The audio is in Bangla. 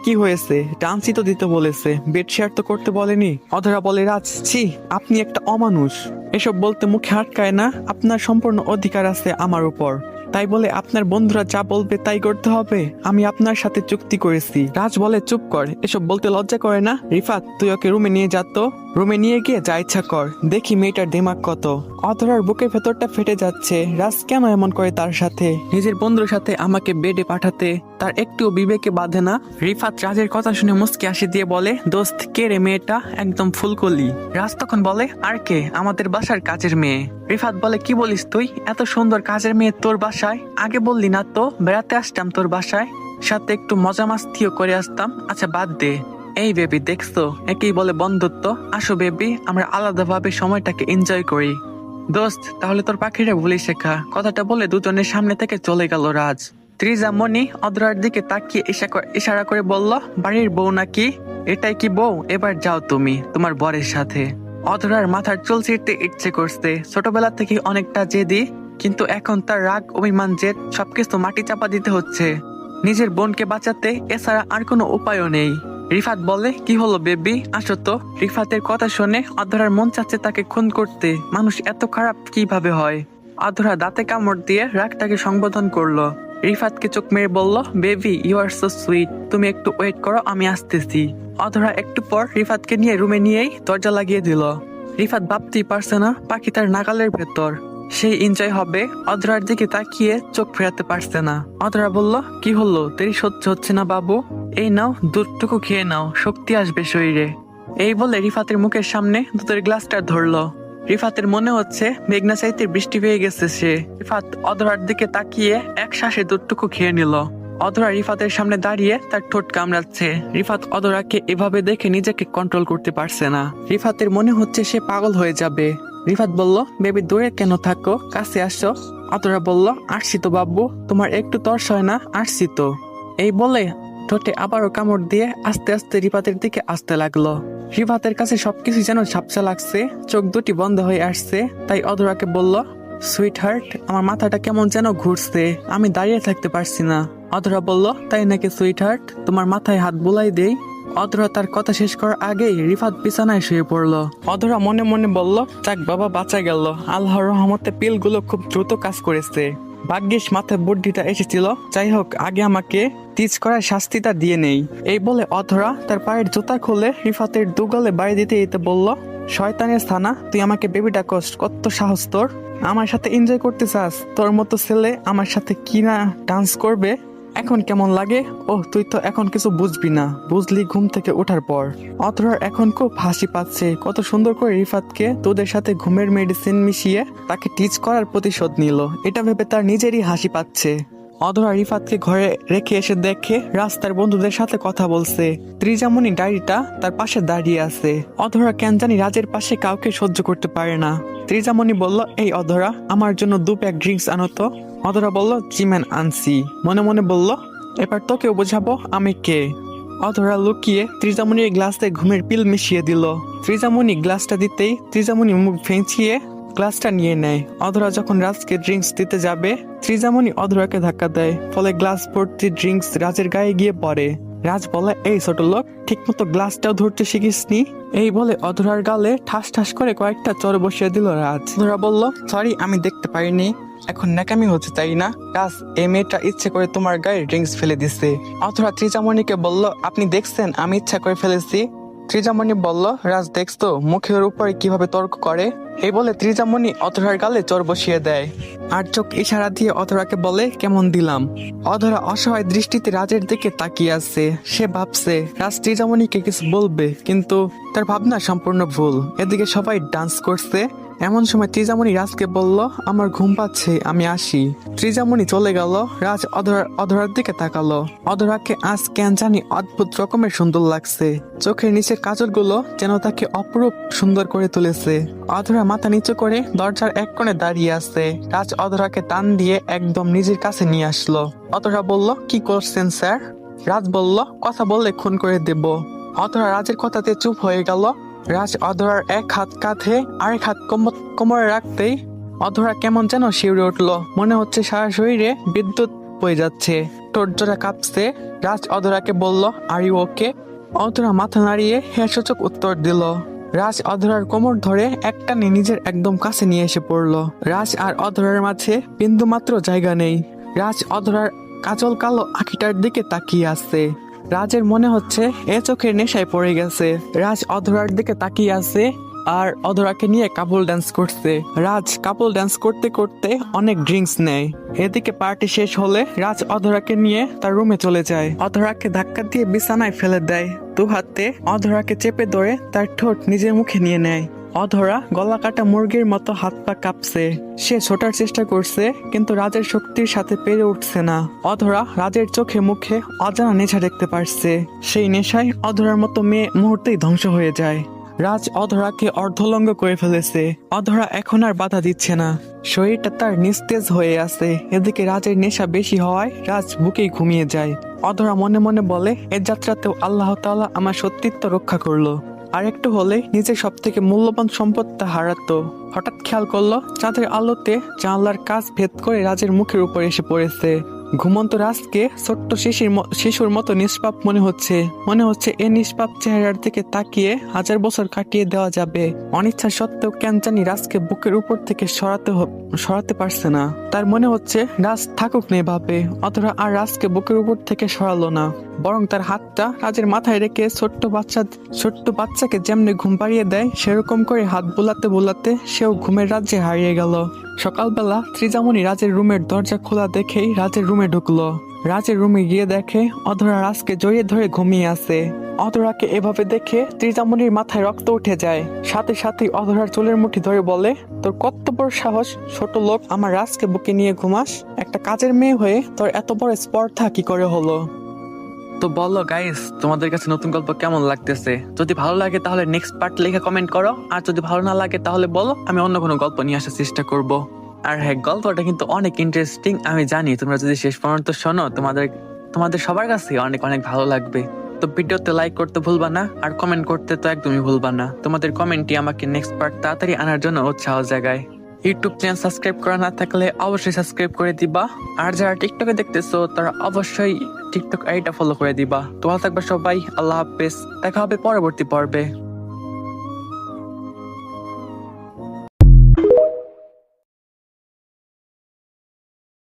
কি হয়েছে? ডান্সই তো দিতে বলেছে, বেড শেয়ার তো করতে বলেনি। অধরা বলে, রাজ ছি, আপনি একটা অমানুষ। এসব বলতে মুখে আটকায় না, আপনার সম্পূর্ণ অধিকার আছে আমার উপর। তাই বলে আপনার বন্ধুরা যা বলবে তাই করতে হবে? আমি আপনার সাথে চুক্তি করেছি। রাজ বলে, চুপ কর, এসব বলতে লজ্জা করে না? রিফাত, তুই ওকে রুমে নিয়ে যা তো। রুমে নিয়ে গিয়ে যা ইচ্ছা কর, দেখি মেয়েটার দিমাগ কত। অধরার বুকের ভেতরটা ফেটে যাচ্ছে। রাজ কেন এমন করে তার সাথে? নিজের বন্ধুর সাথে আমাকে বেডে পাঠাতে তার একটুও বিবেকে বাঁধে না। রিফাত রাজের কথা শুনে মুচকি হাসি দিয়ে বলে, দোস্ত, কে রে মেয়েটা? একদম ফুলকলি। রাজ তখন বলে, আর কে? আমাদের বাসার কাজের মেয়ে। রিফাত বলে, কি বলিস তুই? এত সুন্দর কাজের মেয়ে তোর বাসায়? আগে বললি না তো, বেড়াতে আসতাম তোর বাসায়, সাথে একটু মজা মাস্তিও করে আসতাম। আচ্ছা বাদ দে। এই বেবি, দেখছো, একেই বলে বন্ধুত্ব। আসো বেবি, আমরা আলাদাভাবে সময়টাকে এনজয় করি। দোস্ত, তাহলে তোর পাখিরা ভুলে শেখা। কথাটা বলে দুজনের সামনে থেকে চলে গেল রাজ। ত্রিজা মনি অধরার দিকে তাকিয়ে ইশারা করে বলল, বাড়ির বউ নাকি? এটাই কি বউ? এবার যাও তুমি তোমার বরের সাথে। অধরার মাথার চুল ছিঁড়তে ইচ্ছে করছে। ছোটবেলা থেকে অনেকটা জেদি, কিন্তু এখন তার রাগ, অভিমান, জেদ সবকিছু মাটি চাপা দিতে হচ্ছে নিজের বোনকে বাঁচাতে। এছাড়া আর কোনো উপায়ও নেই। রিফাত বলে, কি হলো বেবি, আসো তো। রিফাতের কথা শুনে অধরার মন চাচ্ছে তাকে খুন করতে। মানুষ এত খারাপ কিভাবে হয়? অধরা দাঁতে কামড় দিয়ে রাগটাকে সংবোধন করলো। রিফাতকে চোখ মেরে বলল, baby, you are so sweet, তুমি একটু ওয়েট করো, আমি আসতেছি। অধরা একটু পর রিফাতকে নিয়ে রুমে নিয়েই দরজা লাগিয়ে দিল। রিফাত ভাবতেই পারছে না পাখি তার নাগালের ভেতর। সেই এনজয় হবে। অধরার দিকে তাকিয়ে চোখ ফেরাতে পারছে না। অধরা বলল, কি হলো, দেরি সহ্য হচ্ছে না বাবু? এই নাও, দুধটুকু খেয়ে নাও, শক্তি আসবে শরীরে। এই বলে রিফাতের মুখের সামনে দুধের গ্লাসটা ধরলো। রিফাতের মনে হচ্ছে মেঘনা চাইতে বৃষ্টি পেয়ে গেছে সে। রিফাত অধরার দিকে তাকিয়ে এক শ্বাসে দুধটুকু খেয়ে নিল। অধরা রিফাতের সামনে দাঁড়িয়ে তার ঠোঁট কামড়াচ্ছে। রিফাত অধরাকে এভাবে দেখে নিজেকে কন্ট্রোল করতে পারছে না। রিফাতের মনে হচ্ছে সে পাগল হয়ে যাবে। রিফাত বলল, বেবি, দূরে কেন থাকো, কাছে আসো। অধরা বলল, আসছি তো বাবু, তোমার একটু তর্স হয় না? আসছি তো। এই বলে ঠোঁটে আবারও কামড় দিয়ে আস্তে আস্তে রিফাতের দিকে আসতে লাগলো। রিফাতের কাছে সবকিছু যেন ঝাপসা লাগছে, চোখ দুটি বন্ধ হয়ে আসছে। তাই অধরাকে বলল, সুইট হার্ট, আমার মাথাটা কেমন যেন ঘুরছে, আমি দাঁড়িয়ে থাকতে পারছি না। অধরা বলল, তাই নাকি সুইট হার্ট, তোমার মাথায় হাত বুলাই দেই। অধরা তার কথা শেষ করার আগেই রিফাত বিছানায় শুয়ে পড়লো। অধরা মনে মনে বলল, যাক বাবা, বাঁচা গেল। আল্লাহর রহমতে পিলগুলো খুব দ্রুত কাজ করেছে। ভাগ্যিস মাথায় বুদ্ধিটা এসেছিল। যাই হোক, আগে আমাকে টিচ করার শাস্তিটা দিয়ে নেই। এই বলে অধরা তার পায়ের জুতা খুলে রিফাতের দুগালে বাড়ি দিতে দিতে বলল, শয়তানের থানা, তুই আমাকে বেবি ডাকস? কত সাহস তোর? আমার সাথে এনজয় করতে চাস? তোর মতো ছেলে আমার সাথে কি না ডান্স করবে? এখন কেমন লাগে? ওহ, তুই তো এখন কিছু বুঝবি না, বুঝলি ঘুম থেকে ওঠার পর। অথরার এখন খুব হাসি পাচ্ছে। কত সুন্দর করে রিফাতকে তোদের সাথে ঘুমের মেডিসিন মিশিয়ে তাকে টিচ করার প্রতিশোধ নিল, এটা ভেবে তার নিজেরই হাসি পাচ্ছে। অধরা রিফাতকে ঘরে রেখে এসে দেখে রাস্তার বন্ধুদের সাথে কথা বলছে। ত্রিজামণি ডায়েরিটা তার পাশে দাঁড়িয়ে আছে। অধরা কেন জানি রাজের পাশে কাউকে সহ্য করতে পারে না। ত্রিজামণি বলল, এই অধরা, আমার জন্য 2 প্যাক ড্রিঙ্কস আনো তো। অধরা বলল, জি ম্যান, আনছি। মনে মনে বলল, এবার তোকেও বোঝাবো আমি কে। অধরা লুকিয়ে ত্রিজামণির গ্লাসে ঘুমের পিল মিশিয়ে দিল। ত্রিজামণি গ্লাসটা দিতেই ত্রিজামণি মুখ ভেঙচিয়ে গ্লাসটা নিয়ে নেয়। অধরা যখন রাজকে ড্রিঙ্কস দিতে যাবে, ত্রিজামণি অধরাকে ধাক্কা দেয়, ফলে গ্লাস ভর্তি ড্রিঙ্কস রাজের গায়ে গিয়ে পড়ে। রাজ বলে, এই ছোট লোক, ঠিক মতো গ্লাসটাও ধরতে শিখিসনি। এই বলে অধরার গালে ঠাস ঠাস করে কয়েকটা চড় বসিয়ে দিল রাজ। অধরা বলল, সরি, আমি দেখতে পারিনি। এখন ন্যাকামি হচ্ছে তাই না? রাজ, এই মেয়েটা ইচ্ছে করে তোমার গায়ে ড্রিঙ্কস ফেলে দিছে। অধরা ত্রিজামণিকে বলল, আপনি দেখছেন আমি ইচ্ছা করে ফেলেছি? ত্রিজামণি বলল, রাজ দেখতো মুখের উপরে কিভাবে তর্ক করে। এই বলে ত্রিজামণি অধরার গালে চড় বসিয়ে দেয় আর চোখ ইশারা দিয়ে অধরাকে বলে, কেমন দিলাম? অধরা অসহায় দৃষ্টিতে রাজের দিকে তাকিয়ে আছে। সে ভাবছে রাজ ত্রিজামণিকে কিছু বলবে, কিন্তু তার ভাবনা সম্পূর্ণ ভুল। এদিকে সবাই ডান্স করছে। এমন সময় ত্রিজামণি রাজকে বলল, আমার ঘুম পাচ্ছে, আমি আসি। ত্রিজামণি চলে গেল। রাজ অধরার দিকে তাকালো। অধরাকে আজ কেন জানি অদ্ভুত রকমের সুন্দর লাগছে। চোখের নিচের কাজলগুলো যেন তাকে অপরূপ সুন্দর করে তুলেছে। অধরা মাথা নিচু করে দরজার এক কোণে দাঁড়িয়ে আছে। রাজ অধরাকে টান দিয়ে একদম নিজের কাছে নিয়ে আসলো। অধরা বলল, কি করছেন স্যার? রাজ বলল, কথা বললে খুন করে দেব। অধরা রাজের কথাতে চুপ হয়ে গেল। রাজ অধরার এক হাত কাঁধে আরেক হাত কোমরে রাখতেই অধরা কেমন যেন শিউরে উঠলো। মনে হচ্ছে সারা শরীরে বিদ্যুৎ বয়ে যাচ্ছে, ঠোঁট জোড়া কাঁপছে। রাজ অধরাকে বলল, আর ইউ ওকে? অধরা মাথা নাড়িয়ে হ্যাঁ সূচক উত্তর দিল। রাজ অধরার কোমর ধরে একটানে নিজের একদম কাছে নিয়ে এসে পড়ল। রাজ আর অধরার মাঝে বিন্দু মাত্র জায়গা নেই। রাজ অধরার কাজল কালো আখিটার দিকে তাকিয়ে আছে। রাজের মনে হচ্ছে এ চোখের নেশায় পড়ে গেছে। রাজ অধরার দিকে তাকিয়ে আছে আর অধরাকে নিয়ে কাপল ডান্স করছে। রাজ কাপল ডান্স করতে করতে অনেক ড্রিঙ্কস নেয়। এদিকে পার্টি শেষ হলে রাজ অধরাকে নিয়ে তার রুমে চলে যায়। অধরাকে ধাক্কা দিয়ে বিছানায় ফেলে দেয়। দু হাতে অধরাকে চেপে ধরে তার ঠোঁট নিজের মুখে নিয়ে নেয়। অধরা গলা কাটা মুরগির মতো হাত পা কাঁপছে। সে ছোটার চেষ্টা করছে কিন্তু রাজের শক্তির সাথে পেরে উঠছে না। অধরা রাজের চোখে মুখে অজানা নেশা দেখতে পারছে। সেই নেশায় অধরার মতো মেয়ে মুহূর্তেই ধ্বংস হয়ে যায়। রাজ অধরাকে অর্ধলঙ্গ করে ফেলেছে। অধরা এখন আর বাধা দিচ্ছে না। শরীরটা তার নিস্তেজ হয়ে আছে। এদিকে রাজের নেশা বেশি হওয়ায় রাজ বুকেই ঘুমিয়ে যায়। অধরা মনে মনে বলে, এ যাত্রাতেও আল্লাহ তাআলা আমার সতীত্ব রক্ষা করলো। আর একটু হলে নিজের সব থেকে মূল্যবান সম্পদটা হারাতো। হঠাৎ খেয়াল করলো চাঁদের আলোতে জানলার কাঁচ ভেদ করে রাজের মুখের উপর এসে পড়েছে। ঘুমন্ত রাজকে ছোট্ট শিশুর মতো নিষ্পাপ মনে হচ্ছে এ নিষ্পাপ চেহারার দিকে তাকিয়ে 1000 বছর কাটিয়ে দেওয়া যাবে। অনিচ্ছা সত্ত্বেও কেন জানি রাজকে বুকের উপর থেকে সরাতে পারছে না। তার মনে হচ্ছে রাজ থাকুক না এভাবে। অথবা আর রাজকে বুকের উপর থেকে সরালো না, বরং তার হাতটা রাজের মাথায় রেখে ছোট্ট বাচ্চাকে যেমনি ঘুম পাড়িয়ে দেয় সেরকম করে হাত বোলাতে বোলাতে সেও ঘুমের রাজ্যে হারিয়ে গেল। সকালবেলা ত্রিজামণি রাজের রুমের দরজা খোলা দেখেই রাজের রুমে ঢুকলো। রাজের রুমে গিয়ে দেখে অধরা রাজকে জড়িয়ে ধরে ঘুমিয়ে আছে। অধরাকে এভাবে দেখে ত্রিজামণির মাথায় রক্ত উঠে যায়। সাথে সাথে অধরার চুলের মুঠি ধরে বলে, তোর কত বড় সাহস ছোট লোক, আমার রাজকে বুকে নিয়ে ঘুমাস? একটা কাজের মেয়ে হয়ে তোর এত বড় স্পর্ধা কি করে হলো? তো বলো গাইস, তোমাদের কাছে নতুন গল্প কেমন লাগতেছে? যদি ভালো লাগে তাহলে নেক্সট পার্ট লিখে কমেন্ট করো, আর যদি ভালো না লাগে তাহলে বলো, আমি অন্য কোনো গল্প নিয়ে আসার চেষ্টা করব। আর হ্যাঁ, গল্পটা কিন্তু অনেক ইন্টারেস্টিং, আমি জানি। তোমরা যদি শেষ পর্যন্ত শোনো তোমাদের সবার কাছে অনেক অনেক ভালো লাগবে। তো ভিডিওতে লাইক করতে ভুলবা না, আর কমেন্ট করতে তো একদমই ভুলবা না। তোমাদের কমেন্টই আমাকে নেক্সট পার্ট তাড়াতাড়ি আনার জন্য উৎসাহ জাগায়। ইউটিউব চ্যানেল সাবস্ক্রাইব করা না থাকলে অবশ্যই সাবস্ক্রাইব করে দিবা। আর যারা টিকটকে দেখতেছো তারা অবশ্যই টিকটক আইডিটা ফলো করে দিবা। তো ভালো থাকবে সবাই, আল্লাহ হাফেজ, দেখা হবে পরবর্তী পর্বে।